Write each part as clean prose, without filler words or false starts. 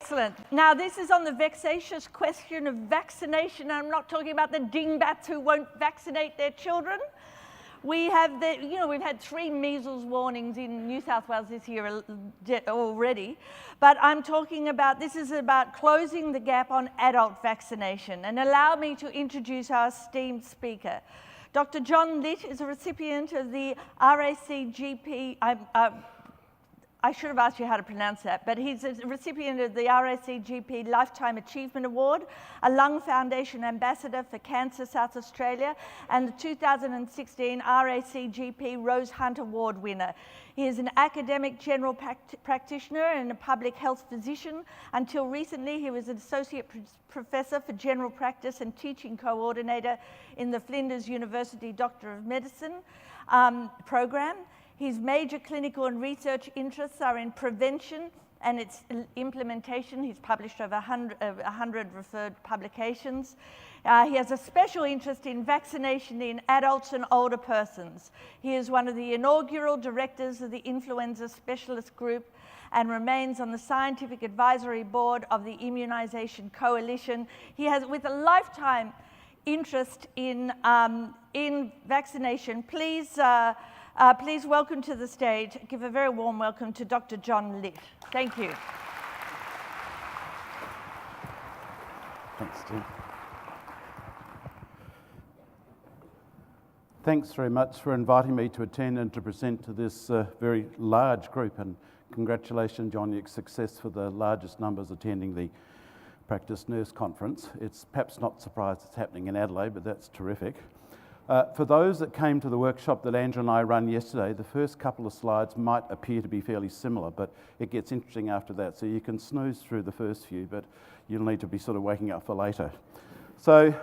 Excellent. Now, this is on the vexatious question of vaccination. I'm not talking about the dingbats who won't vaccinate their children. We have we've had 3 measles warnings in New South Wales this year already, but I'm talking about, this is about closing the gap on adult vaccination. And allow me to introduce our esteemed speaker. Dr. John Litt is a recipient of the RACGP, I should have asked you how to pronounce that, but he's a recipient of the RACGP Lifetime Achievement Award, a Lung Foundation Ambassador for Cancer South Australia, and the 2016 RACGP Rose Hunt Award winner. He is an academic general practitioner and a public health physician. Until recently, he was an associate professor for general practice and teaching coordinator in the Flinders University Doctor of Medicine program. His major clinical and research interests are in prevention and its implementation. He's published over 100 referred publications. He has a special interest in vaccination in adults and older persons. He is one of the inaugural directors of the Influenza Specialist Group and remains on the Scientific Advisory Board of the Immunisation Coalition. He has, with a lifetime interest in vaccination, please welcome to the stage, give a very warm welcome to Dr. John Litt. Thank you. Thanks, Tim. Thanks very much for inviting me to attend and to present to this very large group, and congratulations on your success for the largest numbers attending the Practice Nurse Conference. It's perhaps not surprised it's happening in Adelaide, but that's terrific. For those that came to the workshop that Andrew and I ran yesterday, the first couple of slides might appear to be fairly similar, but it gets interesting after that. So you can snooze through the first few, but you'll need to be sort of waking up for later. So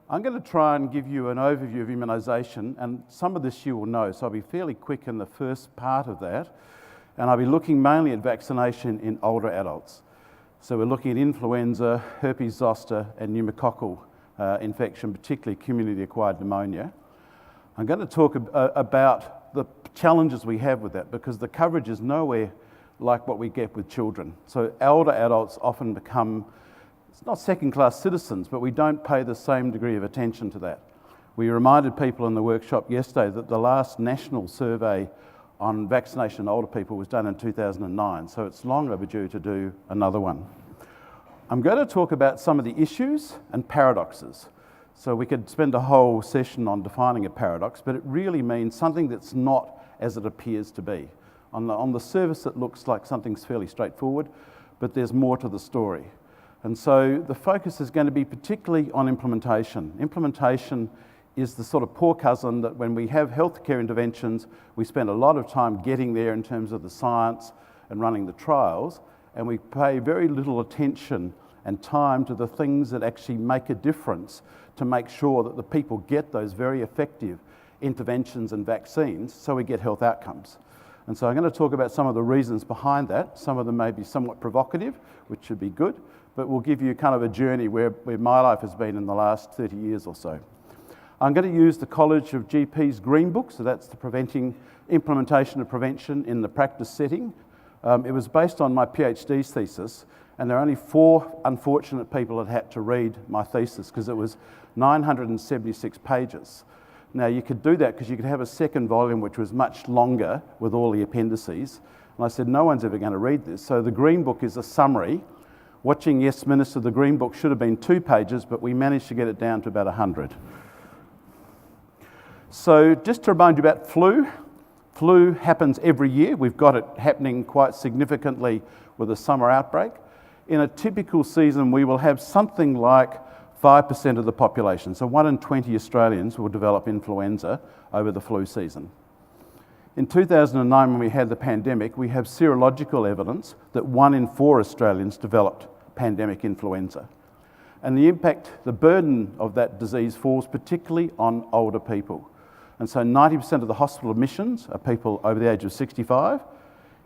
I'm going to try and give you an overview of immunisation, and some of this you will know, so I'll be fairly quick in the first part of that, and I'll be looking mainly at vaccination in older adults. So we're looking at influenza, herpes zoster, and pneumococcal infection, particularly community-acquired pneumonia. I'm going to talk about the challenges we have with that, because the coverage is nowhere like what we get with children. So older adults often become, it's not second-class citizens, but we don't pay the same degree of attention to that. We reminded people in the workshop yesterday that the last national survey on vaccination in older people was done in 2009, so it's long overdue to do another one. I'm going to talk about some of the issues and paradoxes. So we could spend a whole session on defining a paradox, but it really means something that's not as it appears to be. On the surface, it looks like something's fairly straightforward, but there's more to the story. And so the focus is going to be particularly on implementation. Implementation is the sort of poor cousin that when we have healthcare interventions, we spend a lot of time getting there in terms of the science and running the trials, and we pay very little attention and time to the things that actually make a difference to make sure that the people get those very effective interventions and vaccines so we get health outcomes. And so I'm going to talk about some of the reasons behind that. Some of them may be somewhat provocative, which should be good, but we'll give you kind of a journey where my life has been in the last 30 years or so. I'm going to use the College of GP's Green Book, so that's the implementation of prevention in the practice setting. It was based on my PhD thesis, and there are only 4 unfortunate people that had to read my thesis because it was 976 pages. Now you could do that because you could have a second volume which was much longer with all the appendices, and I said no one's ever going to read this. So the Green Book is a summary. Watching Yes Minister, the Green Book should have been 2 pages, but we managed to get it down to about 100. So just to remind you about flu. Flu happens every year. We've got it happening quite significantly with a summer outbreak. In a typical season, we will have something like 5% of the population. So 1 in 20 Australians will develop influenza over the flu season. In 2009, when we had the pandemic, we have serological evidence that 1 in 4 Australians developed pandemic influenza. And the impact, the burden of that disease falls particularly on older people. And so 90% of the hospital admissions are people over the age of 65.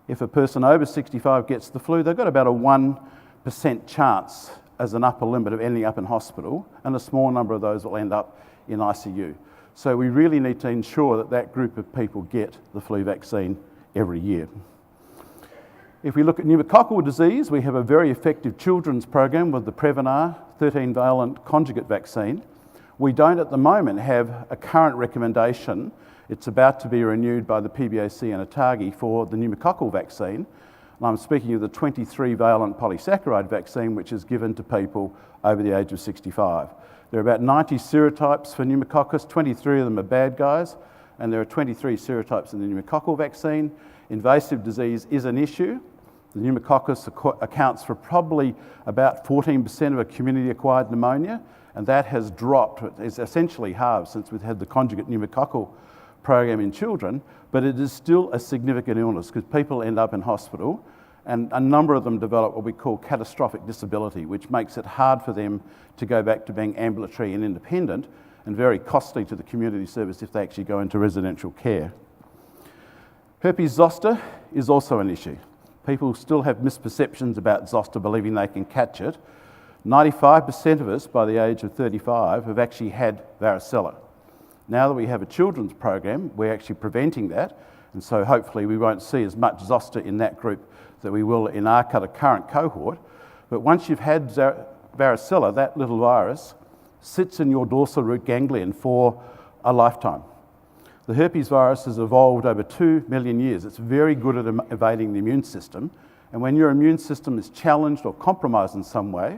If a person over 65 gets the flu, they've got about a 1% chance as an upper limit of ending up in hospital, and a small number of those will end up in ICU. So we really need to ensure that that group of people get the flu vaccine every year. If we look at pneumococcal disease, we have a very effective children's program with the Prevnar 13-valent conjugate vaccine. We don't at the moment have a current recommendation. It's about to be renewed by the PBAC and ATAGI for the pneumococcal vaccine. And I'm speaking of the 23-valent polysaccharide vaccine, which is given to people over the age of 65. There are about 90 serotypes for pneumococcus, 23 of them are bad guys, and there are 23 serotypes in the pneumococcal vaccine. Invasive disease is an issue. The pneumococcus accounts for probably about 14% of a community-acquired pneumonia, and that has dropped, it's essentially halved since we've had the conjugate pneumococcal program in children, but it is still a significant illness because people end up in hospital, and a number of them develop what we call catastrophic disability, which makes it hard for them to go back to being ambulatory and independent, and very costly to the community service if they actually go into residential care. Herpes zoster is also an issue. People still have misperceptions about zoster, believing they can catch it. 95% of us by the age of 35 have actually had varicella. Now that we have a children's program, we're actually preventing that, and so hopefully we won't see as much zoster in that group that we will in our current cohort. But once you've had varicella, that little virus sits in your dorsal root ganglion for a lifetime. The herpes virus has evolved over 2 million years. It's very good at evading the immune system, and when your immune system is challenged or compromised in some way,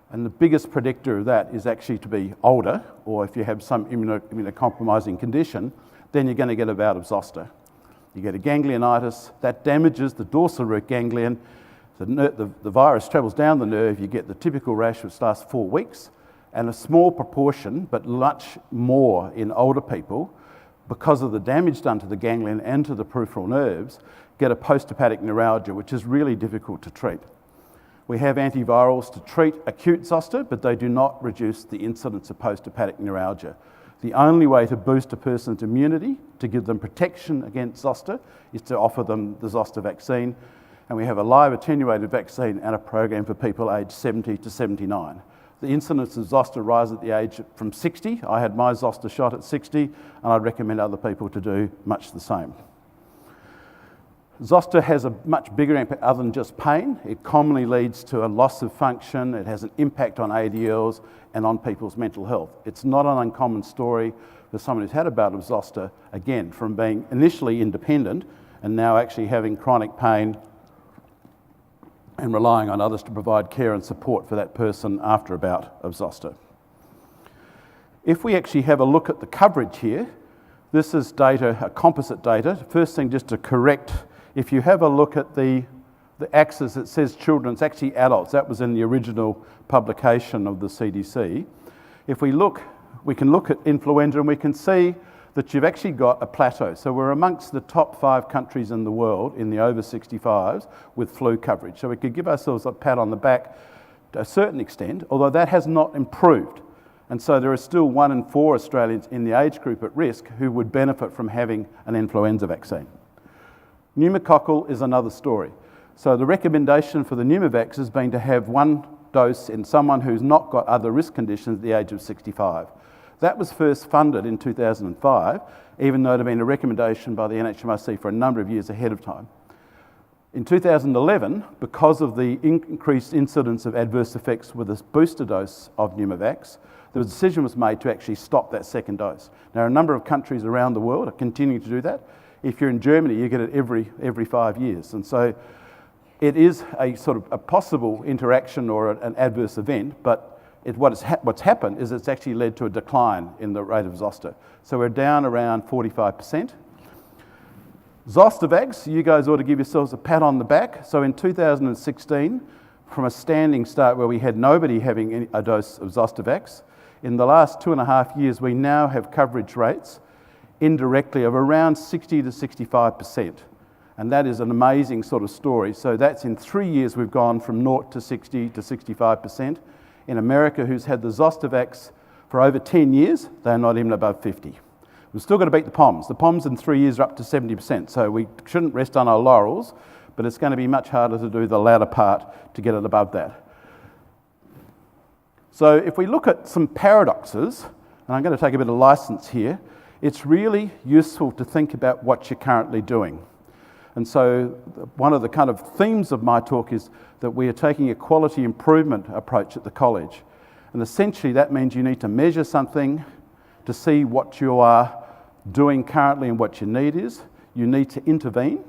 and the biggest predictor of that is actually to be older, or if you have some immunocompromising condition, then you're going to get a bout of zoster. You get a ganglionitis, that damages the dorsal root ganglion, the virus travels down the nerve, you get the typical rash which lasts 4 weeks, and a small proportion, but much more in older people, because of the damage done to the ganglion and to the peripheral nerves, get a post-hepatic neuralgia, which is really difficult to treat. We have antivirals to treat acute zoster, but they do not reduce the incidence of post-hepatic neuralgia. The only way to boost a person's immunity, to give them protection against zoster, is to offer them the zoster vaccine. And we have a live attenuated vaccine and a program for people aged 70 to 79. The incidence of zoster rises at the age from 60. I had my zoster shot at 60, and I'd recommend other people to do much the same. Zoster has a much bigger impact other than just pain. It commonly leads to a loss of function. It has an impact on ADLs and on people's mental health. It's not an uncommon story for someone who's had a bout of zoster, again, from being initially independent and now actually having chronic pain and relying on others to provide care and support for that person after a bout of zoster. If we actually have a look at the coverage here, this is data, composite data. First thing, just to correct, if you have a look at the axis that says children, it's actually adults. That was in the original publication of the CDC. If we look, we can look at influenza and we can see that you've actually got a plateau. So we're amongst the top 5 countries in the world in the over 65s with flu coverage. So we could give ourselves a pat on the back to a certain extent, although that has not improved. And so there are still 1 in 4 Australians in the age group at risk who would benefit from having an influenza vaccine. Pneumococcal is another story. So the recommendation for the pneumovax has been to have 1 dose in someone who's not got other risk conditions at the age of 65. That was first funded in 2005, even though it had been a recommendation by the NHMRC for a number of years ahead of time. In 2011, because of the increased incidence of adverse effects with a booster dose of pneumovax, the decision was made to actually stop that second dose. Now, a number of countries around the world are continuing to do that. If you're in Germany, you get it every 5 years. And so it is a sort of a possible interaction or an adverse event, but what's happened is it's actually led to a decline in the rate of zoster. So we're down around 45%. Zostavax, you guys ought to give yourselves a pat on the back. So in 2016, from a standing start where we had nobody having a dose of Zostavax, in the last 2.5 years, we now have coverage rates indirectly of around 60 to 65%. And that is an amazing sort of story. So that's in 3 years, we've gone from 0 to 60 to 65%. In America, who's had the Zostavax for over 10 years, they're not even above 50. We've still got to beat the POMs. The POMs in 3 years are up to 70%, so we shouldn't rest on our laurels, but it's going to be much harder to do the latter part to get it above that. So if we look at some paradoxes, and I'm going to take a bit of license here, it's really useful to think about what you're currently doing. And so one of the kind of themes of my talk is that we are taking a quality improvement approach at the college. And essentially that means you need to measure something to see what you are doing currently and what your need is. You need to intervene.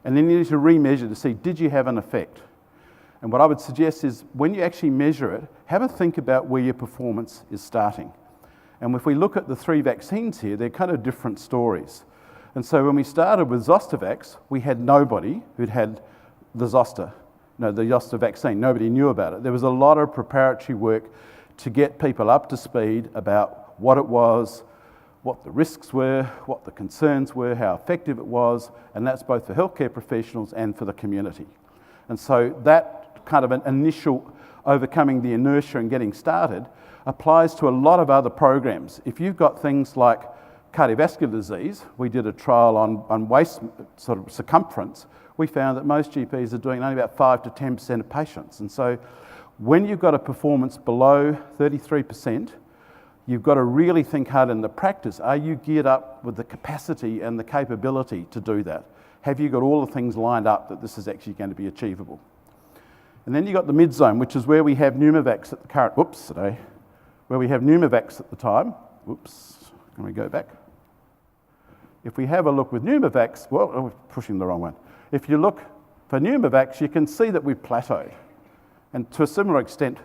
And then you need to remeasure to see, did you have an effect? And what I would suggest is when you actually measure it, have a think about where your performance is starting. And if we look at the 3 vaccines here, they're kind of different stories. And so when we started with Zostavax, we had nobody who'd had the Zoster vaccine. Nobody knew about it. There was a lot of preparatory work to get people up to speed about what it was, what the risks were, what the concerns were, how effective it was, and that's both for healthcare professionals and for the community. And so that kind of an initial overcoming the inertia and getting started applies to a lot of other programs. If you've got things like cardiovascular disease, we did a trial on waist sort of circumference, we found that most GPs are doing only about 5 to 10% of patients. And so when you've got a performance below 33%, you've got to really think hard in the practice. Are you geared up with the capacity and the capability to do that? Have you got all the things lined up that this is actually going to be achievable? And then you've got the mid-zone, which is where we have Pneumovax at the current, where we have Pneumovax at the time. Can we go back? If we have a look with Pneumovax, well, we're pushing the wrong one. If you look for Pneumovax, you can see that we've plateaued. And to a similar extent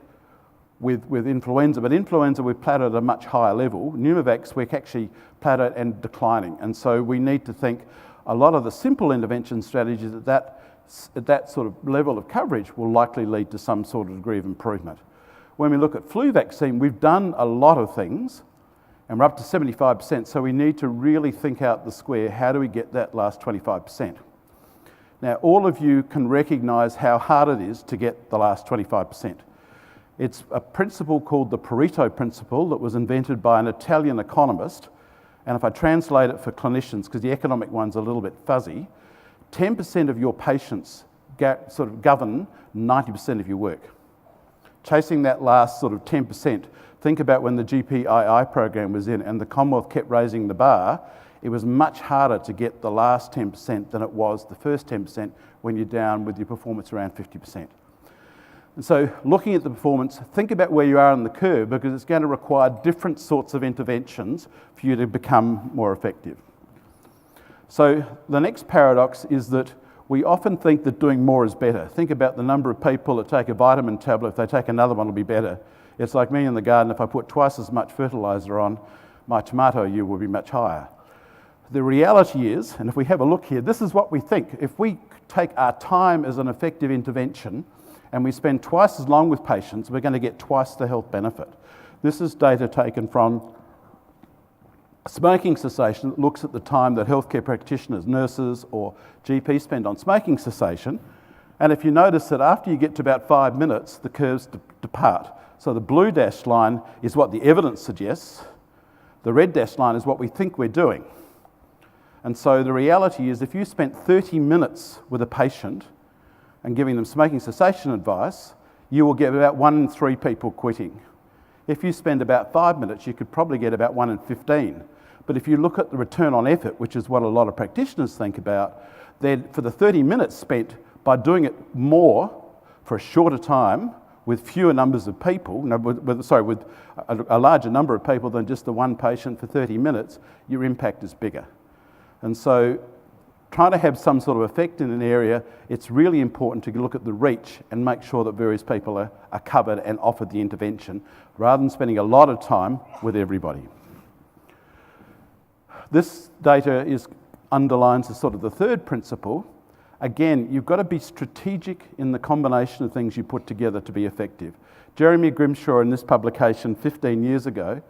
with influenza, but influenza we've plateaued at a much higher level. Pneumovax, we're actually plateaued and declining. And so we need to think a lot of the simple intervention strategies at that sort of level of coverage will likely lead to some sort of degree of improvement. When we look at flu vaccine, we've done a lot of things, and we're up to 75%, so we need to really think out the square. How do we get that last 25%? Now, all of you can recognise how hard it is to get the last 25%. It's a principle called the Pareto principle that was invented by an Italian economist, and if I translate it for clinicians, because the economic one's a little bit fuzzy, 10% of your patients sort of govern 90% of your work. Chasing that last sort of 10%, think about when the GPII program was in and the Commonwealth kept raising the bar, it was much harder to get the last 10% than it was the first 10% when you're down with your performance around 50%. And so looking at the performance, think about where you are on the curve because it's going to require different sorts of interventions for you to become more effective. So the next paradox is that we often think that doing more is better. Think about the number of people that take a vitamin tablet. If they take another one, it'll be better. It's like me in the garden. If I put twice as much fertiliser on, my tomato yield will be much higher. The reality is, and if we have a look here, this is what we think. If we take our time as an effective intervention and we spend twice as long with patients, we're going to get twice the health benefit. This is data taken from smoking cessation that looks at the time that healthcare practitioners, nurses or GPs spend on smoking cessation. And if you notice that after you get to about 5 minutes, the curves depart. So the blue dashed line is what the evidence suggests. The red dashed line is what we think we're doing. And so the reality is if you spent 30 minutes with a patient and giving them smoking cessation advice, you will get about 1 in 3 people quitting. If you spend about 5 minutes, you could probably get about 1 in 15. But if you look at the return on effort, which is what a lot of practitioners think about, then for the 30 minutes spent by doing it more for a shorter time with fewer numbers of people, with a larger number of people than just the one patient for 30 minutes, your impact is bigger. And so trying to have some sort of effect in an area, it's really important to look at the reach and make sure that various people are covered and offered the intervention rather than spending a lot of time with everybody. This data underlines the sort of the third principle. Again, you've got to be strategic in the combination of things you put together to be effective. Jeremy Grimshaw in this publication 15 years ago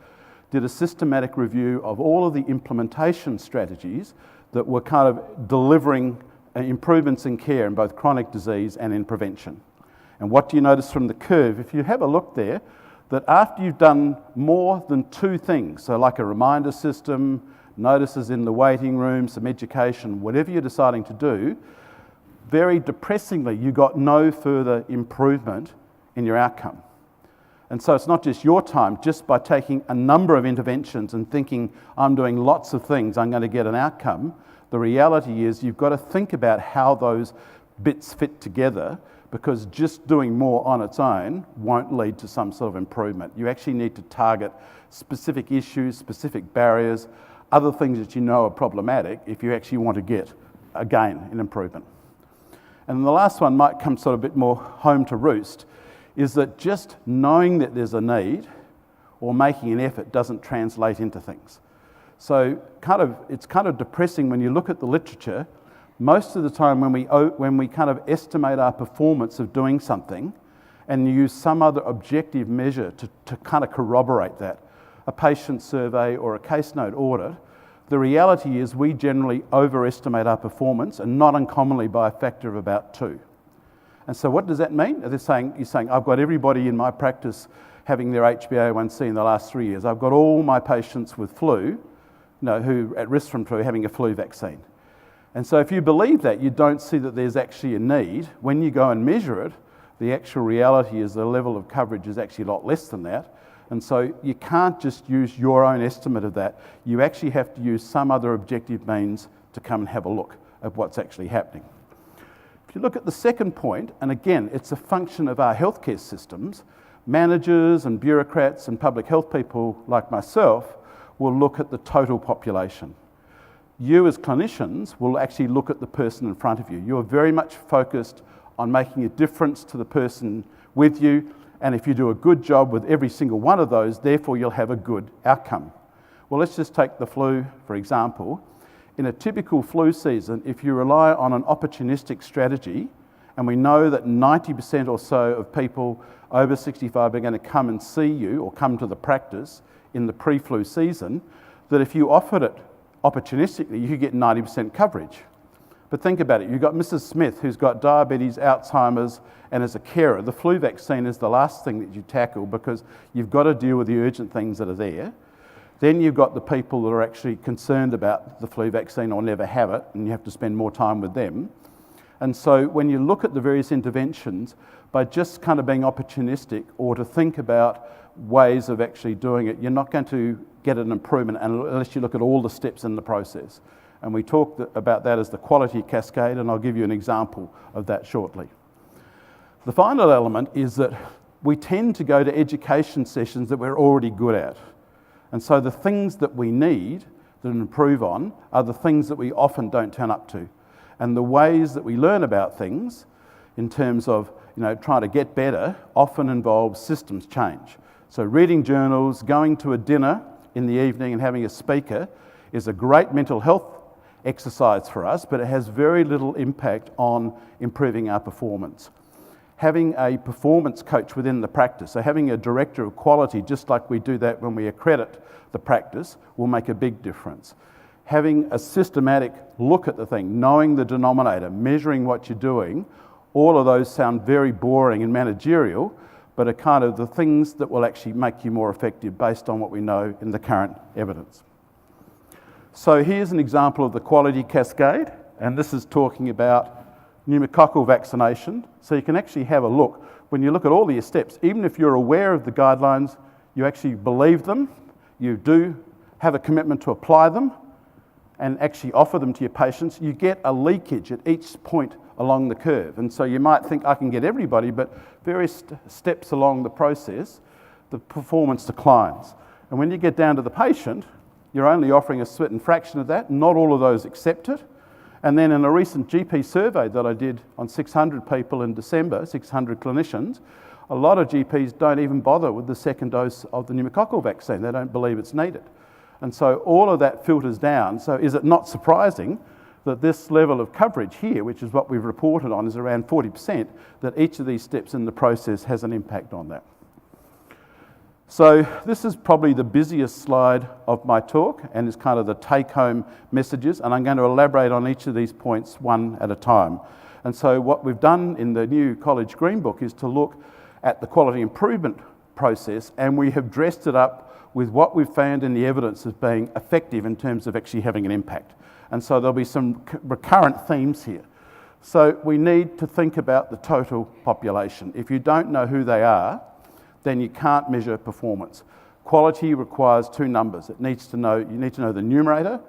did a systematic review of all of the implementation strategies that were kind of delivering improvements in care in both chronic disease and in prevention. And what do you notice from the curve? If you have a look there, that after you've done more than 2 things, so like a reminder system, notices in the waiting room, some education, whatever you're deciding to do, very depressingly, you got no further improvement in your outcome. And so it's not just your time, just by taking a number of interventions and thinking, I'm doing lots of things, I'm going to get an outcome, The reality is you've got to think about how those bits fit together, because just doing more on its own won't lead to some sort of improvement. You actually need to target specific issues, specific barriers, other things that you know are problematic if you actually want to get, again, an improvement. And the last one might come sort of a bit more home to roost, is that just knowing that there's a need or making an effort doesn't translate into things. So it's kind of depressing when you look at the literature. Most of the time when we kind of estimate our performance of doing something and use some other objective measure to kind of corroborate that, a patient survey or a case note audit, the reality is we generally overestimate our performance, and not uncommonly by a factor of about 2. And so what does that mean? You're saying, I've got everybody in my practice having their HbA1c in the last 3 years. I've got all my patients with flu, who are at risk from flu, having a flu vaccine. And so if you believe that, you don't see that there's actually a need. When you go and measure it, the actual reality is the level of coverage is actually a lot less than that. And so you can't just use your own estimate of that. You actually have to use some other objective means to come and have a look at what's actually happening. If you look at the second point, and again, it's a function of our healthcare systems, managers and bureaucrats and public health people like myself will look at the total population. You as clinicians will actually look at the person in front of you. You're very much focused on making a difference to the person with you, and if you do a good job with every single one of those, therefore you'll have a good outcome. Well, let's just take the flu, for example. In a typical flu season, if you rely on an opportunistic strategy, and we know that 90% or so of people over 65 are going to come and see you or come to the practice in the pre-flu season, that if you offered it opportunistically, you could get 90% coverage. But think about it. You've got Mrs. Smith, who's got diabetes, Alzheimer's, and as a carer, the flu vaccine is the last thing that you tackle because you've got to deal with the urgent things that are there. Then you've got the people that are actually concerned about the flu vaccine or never have it, and you have to spend more time with them. And so when you look at the various interventions, by just kind of being opportunistic or to think about ways of actually doing it, you're not going to get an improvement unless you look at all the steps in the process. And we talk about that as the quality cascade, and I'll give you an example of that shortly. The final element is that we tend to go to education sessions that we're already good at. And so the things that we need to improve on are the things that we often don't turn up to. And the ways that we learn about things in terms of trying to get better often involves systems change. So reading journals, going to a dinner in the evening and having a speaker is a great mental health exercise for us, but it has very little impact on improving our performance. Having a performance coach within the practice, so having a director of quality, just like we do that when we accredit the practice, will make a big difference. Having a systematic look at the thing, knowing the denominator, measuring what you're doing, all of those sound very boring and managerial, but are kind of the things that will actually make you more effective based on what we know in the current evidence. So here's an example of the quality cascade, and this is talking about pneumococcal vaccination. So you can actually have a look. When you look at all these steps, even if you're aware of the guidelines, you actually believe them, you do have a commitment to apply them, and actually offer them to your patients, you get a leakage at each point along the curve. And so you might think, I can get everybody, but various steps along the process, the performance declines. And when you get down to the patient, you're only offering a certain fraction of that. Not all of those accept it. And then in a recent GP survey that I did on 600 people in December, 600 clinicians, a lot of GPs don't even bother with the second dose of the pneumococcal vaccine. They don't believe it's needed. And so all of that filters down. So is it not surprising that this level of coverage here, which is what we've reported on, is around 40%, that each of these steps in the process has an impact on that? So this is probably the busiest slide of my talk, and is kind of the take-home messages, and I'm going to elaborate on each of these points one at a time. And so what we've done in the new College Green Book is to look at the quality improvement process, and we have dressed it up with what we've found in the evidence as being effective in terms of actually having an impact. And so there'll be some recurrent themes here. So we need to think about the total population. If you don't know who they are, then you can't measure performance. Quality requires two numbers. You need to know the numerator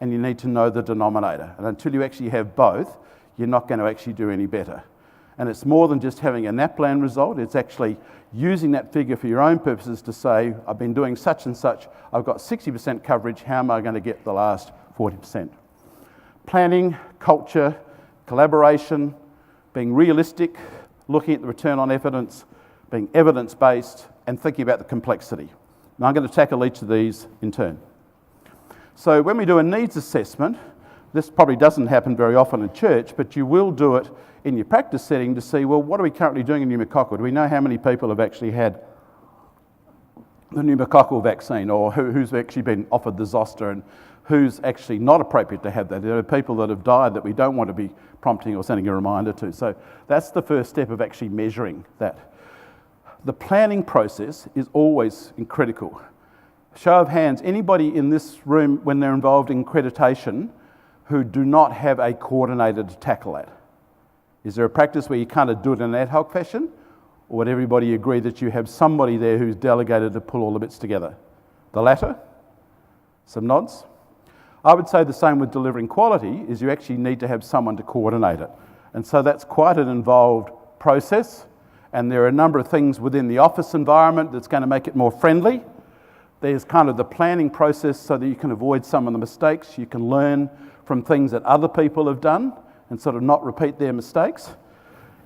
and you need to know the denominator. And until you actually have both, you're not going to actually do any better. And it's more than just having a NAPLAN result, it's actually using that figure for your own purposes to say, I've been doing such and such, I've got 60% coverage, how am I going to get the last 40%? Planning, culture, collaboration, being realistic, looking at the return on evidence, being evidence-based, and thinking about the complexity. Now I'm going to tackle each of these in turn. So when we do a needs assessment, this probably doesn't happen very often in church, but you will do it in your practice setting to see, well, what are we currently doing in pneumococcal? Do we know how many people have actually had the pneumococcal vaccine, or who's actually been offered the zoster, and who's actually not appropriate to have that? There are people that have died that we don't want to be prompting or sending a reminder to. So that's the first step of actually measuring that. The planning process is always critical. Show of hands, anybody in this room when they're involved in accreditation who do not have a coordinator to tackle that? Is there a practice where you kind of do it in an ad hoc fashion? Or would everybody agree that you have somebody there who's delegated to pull all the bits together? The latter? Some nods? I would say the same with delivering quality, is you actually need to have someone to coordinate it. And so that's quite an involved process, and there are a number of things within the office environment that's going to make it more friendly. There's kind of the planning process so that you can avoid some of the mistakes. You can learn from things that other people have done and sort of not repeat their mistakes.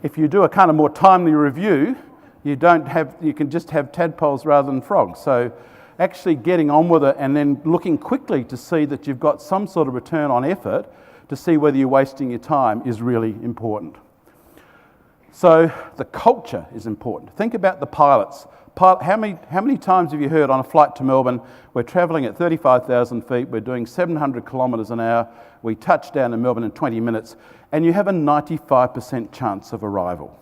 If you do a kind of more timely review, you can just have tadpoles rather than frogs. So actually getting on with it and then looking quickly to see that you've got some sort of return on effort to see whether you're wasting your time is really important. So the culture is important. Think about the pilots. How many times have you heard on a flight to Melbourne, we're travelling at 35,000 feet, we're doing 700 kilometres an hour, we touch down in Melbourne in 20 minutes, and you have a 95% chance of arrival.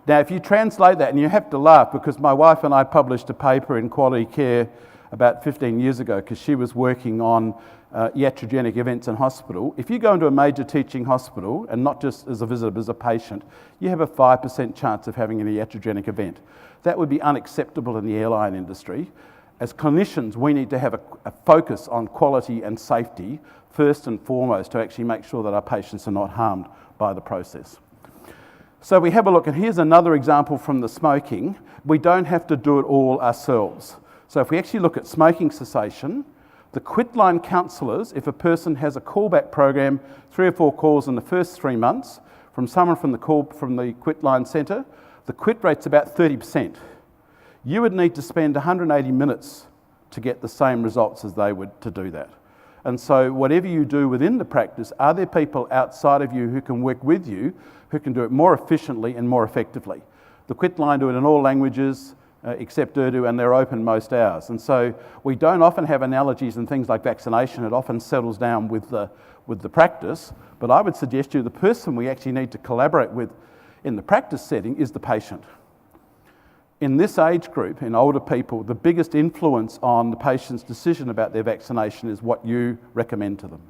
Now, if you translate that, and you have to laugh because my wife and I published a paper in Quality Care about 15 years ago because she was working on iatrogenic events in hospital. If you go into a major teaching hospital, and not just as a visitor but as a patient, you have a 5% chance of having an iatrogenic event. That would be unacceptable in the airline industry. As clinicians, we need to have a focus on quality and safety first and foremost to actually make sure that our patients are not harmed by the process. So we have a look, and here's another example from the smoking. We don't have to do it all ourselves. So if we actually look at smoking cessation, the quit line counsellors, if a person has a callback program, 3 or 4 calls in the first 3 months from someone from the quit line centre, the quit rate's about 30%. You would need to spend 180 minutes to get the same results as they would to do that. And so whatever you do within the practice, are there people outside of you who can work with you, who can do it more efficiently and more effectively? The quit line do it in all languages except Urdu, and they're open most hours. And so we don't often have analogies and things like vaccination. It often settles down with the practice. But I would suggest to you the person we actually need to collaborate with in the practice setting is the patient. In this age group, in older people, the biggest influence on the patient's decision about their vaccination is what you recommend to them.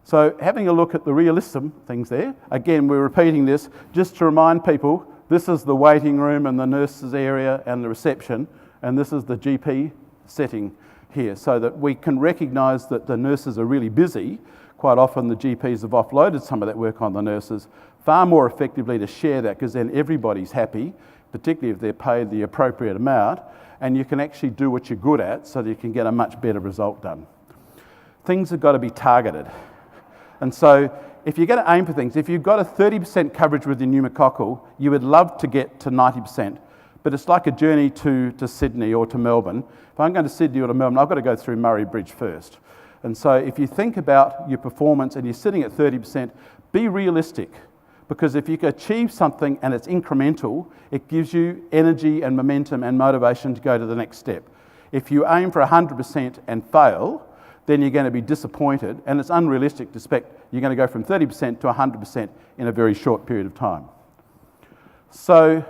So having a look at the realism things there, again, we're repeating this just to remind people, this is the waiting room and the nurses area and the reception, and this is the GP setting here, so that we can recognise that the nurses are really busy. Quite often the GPs have offloaded some of that work on the nurses far more effectively to share that, because then everybody's happy, particularly if they're paid the appropriate amount, and you can actually do what you're good at so that you can get a much better result done. Things have got to be targeted. And so if you're going to aim for things, if you've got a 30% coverage with your pneumococcal, you would love to get to 90%. But it's like a journey to Sydney or to Melbourne. If I'm going to Sydney or to Melbourne, I've got to go through Murray Bridge first. And so if you think about your performance and you're sitting at 30%, be realistic. Because if you can achieve something and it's incremental, it gives you energy and momentum and motivation to go to the next step. If you aim for 100% and fail, then you're going to be disappointed, and it's unrealistic to expect you're going to go from 30% to 100% in a very short period of time. So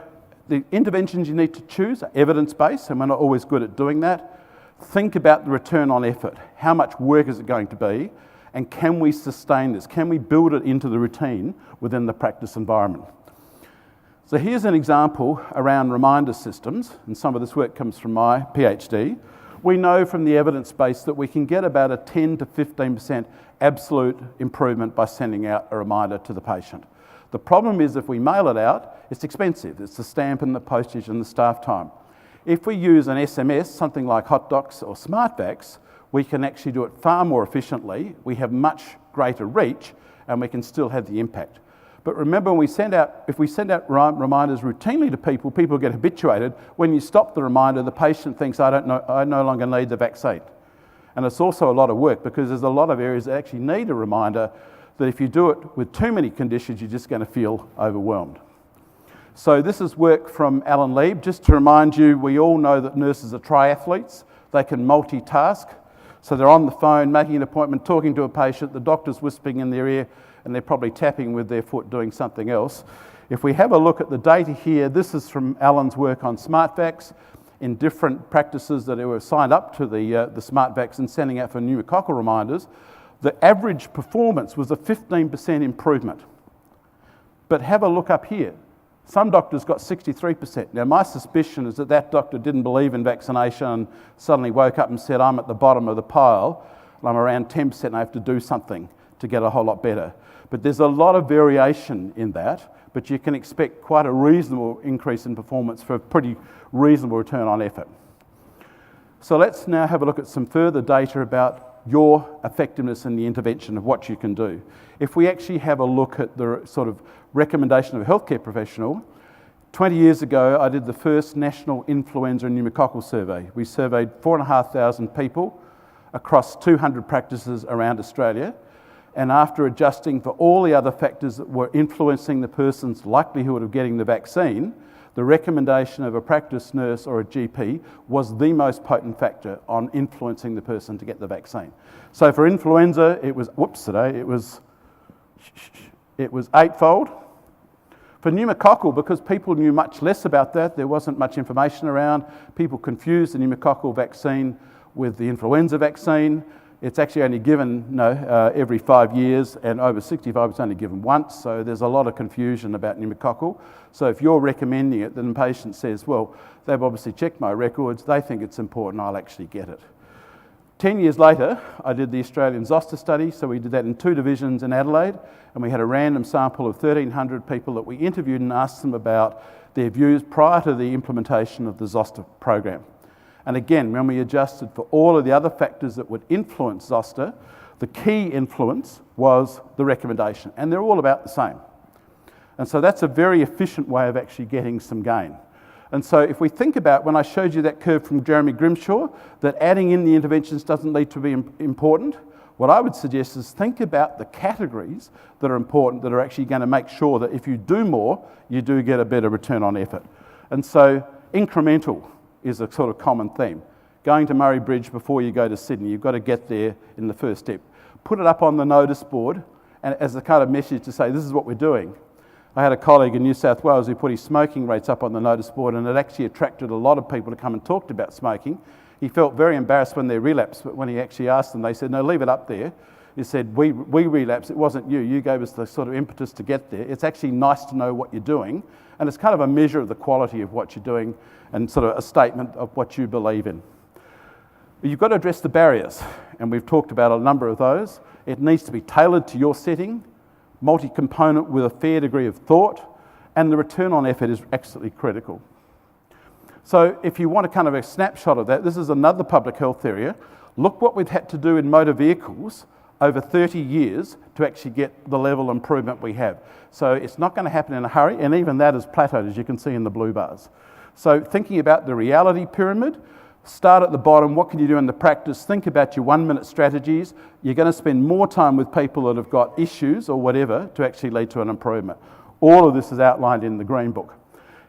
the interventions you need to choose are evidence-based, and we're not always good at doing that. Think about the return on effort. How much work is it going to be, and can we sustain this? Can we build it into the routine within the practice environment? So here's an example around reminder systems, and some of this work comes from my PhD. we know from the evidence base that we can get about a 10 to 15% absolute improvement by sending out a reminder to the patient. The problem is if we mail it out, it's expensive. It's the stamp and the postage and the staff time. If we use an SMS, something like HotDocs or SmartVax, we can actually do it far more efficiently. We have much greater reach and we can still have the impact. But remember, when if we send out reminders routinely to people, people get habituated. When you stop the reminder, the patient thinks, I no longer need the vaccine. And it's also a lot of work because there's a lot of areas that actually need a reminder that if you do it with too many conditions, you're just going to feel overwhelmed. So this is work from Alan Lieb. Just to remind you, we all know that nurses are triathletes. They can multitask. So they're on the phone, making an appointment, talking to a patient, the doctor's whispering in their ear, and they're probably tapping with their foot doing something else. If we have a look at the data here, this is from Alan's work on SmartVax in different practices that were signed up to the SmartVax and sending out for pneumococcal reminders. The average performance was a 15% improvement. But have a look up here. Some doctors got 63%. Now, my suspicion is that that doctor didn't believe in vaccination and suddenly woke up and said, I'm at the bottom of the pile, and I'm around 10% and I have to do something to get a whole lot better. But there's a lot of variation in that, but you can expect quite a reasonable increase in performance for a pretty reasonable return on effort. So let's now have a look at some further data about your effectiveness in the intervention of what you can do. If we actually have a look at the sort of recommendation of a healthcare professional, 20 years ago I did the first national influenza and pneumococcal survey. We surveyed 4,500 people across 200 practices around Australia, and after adjusting for all the other factors that were influencing the person's likelihood of getting the vaccine, the recommendation of a practice nurse or a GP was the most potent factor on influencing the person to get the vaccine. So for influenza, it was eightfold. For pneumococcal, because people knew much less about that, there wasn't much information around, people confused the pneumococcal vaccine with the influenza vaccine. It's actually only given every 5 years, and over 65 it's only given once, so there's a lot of confusion about pneumococcal. So if you're recommending it, then the patient says, well, they've obviously checked my records, they think it's important, I'll actually get it. 10 years later, I did the Australian zoster study, so we did that in 2 divisions in Adelaide, and we had a random sample of 1,300 people that we interviewed and asked them about their views prior to the implementation of the zoster program. And again, when we adjusted for all of the other factors that would influence zoster, the key influence was the recommendation, and they're all about the same. And so that's a very efficient way of actually getting some gain. And so if we think about, when I showed you that curve from Jeremy Grimshaw, that adding in the interventions doesn't need to be important, what I would suggest is think about the categories that are important, that are actually going to make sure that if you do more, you do get a better return on effort. And so incremental is a sort of common theme. Going to Murray Bridge before you go to Sydney, you've got to get there in the first step. Put it up on the notice board and as a kind of message to say, this is what we're doing. I had a colleague in New South Wales who put his smoking rates up on the notice board, and it actually attracted a lot of people to come and talk about smoking. He felt very embarrassed when they relapsed, but when he actually asked them, they said, no, leave it up there. He said, we relapsed, it wasn't you. You gave us the sort of impetus to get there. It's actually nice to know what you're doing, and it's kind of a measure of the quality of what you're doing and sort of a statement of what you believe in. But you've got to address the barriers, and we've talked about a number of those. It needs to be tailored to your setting, multi-component with a fair degree of thought, and the return on effort is absolutely critical. So if you want a kind of a snapshot of that, this is another public health area. Look what we've had to do in motor vehicles over 30 years to actually get the level of improvement we have. So it's not going to happen in a hurry, and even that is plateaued, as you can see in the blue bars. So thinking about the reality pyramid, start at the bottom, what can you do in the practice? Think about your 1-minute strategies. You're going to spend more time with people that have got issues or whatever to actually lead to an improvement. All of this is outlined in the Green Book.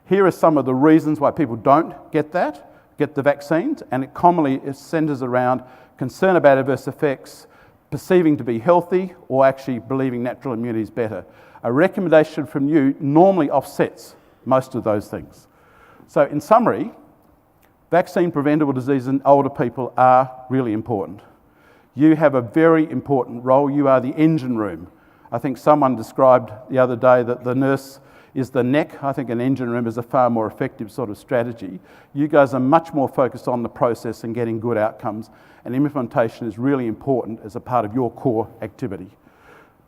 Here are some of the reasons why people don't get the vaccines, and it commonly centres around concern about adverse effects, perceiving to be healthy, or actually believing natural immunity is better. A recommendation from you normally offsets most of those things. So in summary, vaccine preventable diseases in older people are really important. You have a very important role. You are the engine room. I think someone described the other day that the nurse is the neck. I think an engine room is a far more effective sort of strategy. You guys are much more focused on the process and getting good outcomes, and implementation is really important as a part of your core activity.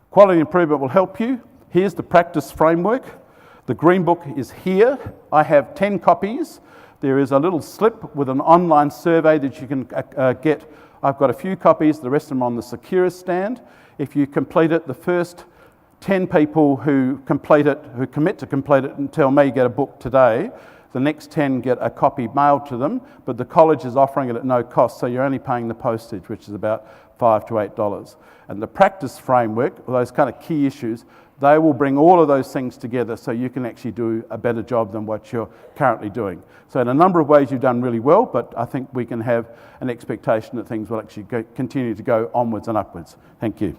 Quality improvement will help you. Here's the practice framework. The Green Book is here. I have 10 copies. There is a little slip with an online survey that you can get. I've got a few copies, the rest of them on the Securus stand. If you complete it, the first 10 people who commit to complete it and tell me get a book today, the next 10 get a copy mailed to them, but the college is offering it at no cost, so you're only paying the postage, which is about $5 to $8. And the practice framework, those kind of key issues, they will bring all of those things together so you can actually do a better job than what you're currently doing. So in a number of ways you've done really well, but I think we can have an expectation that things will actually continue to go onwards and upwards. Thank you.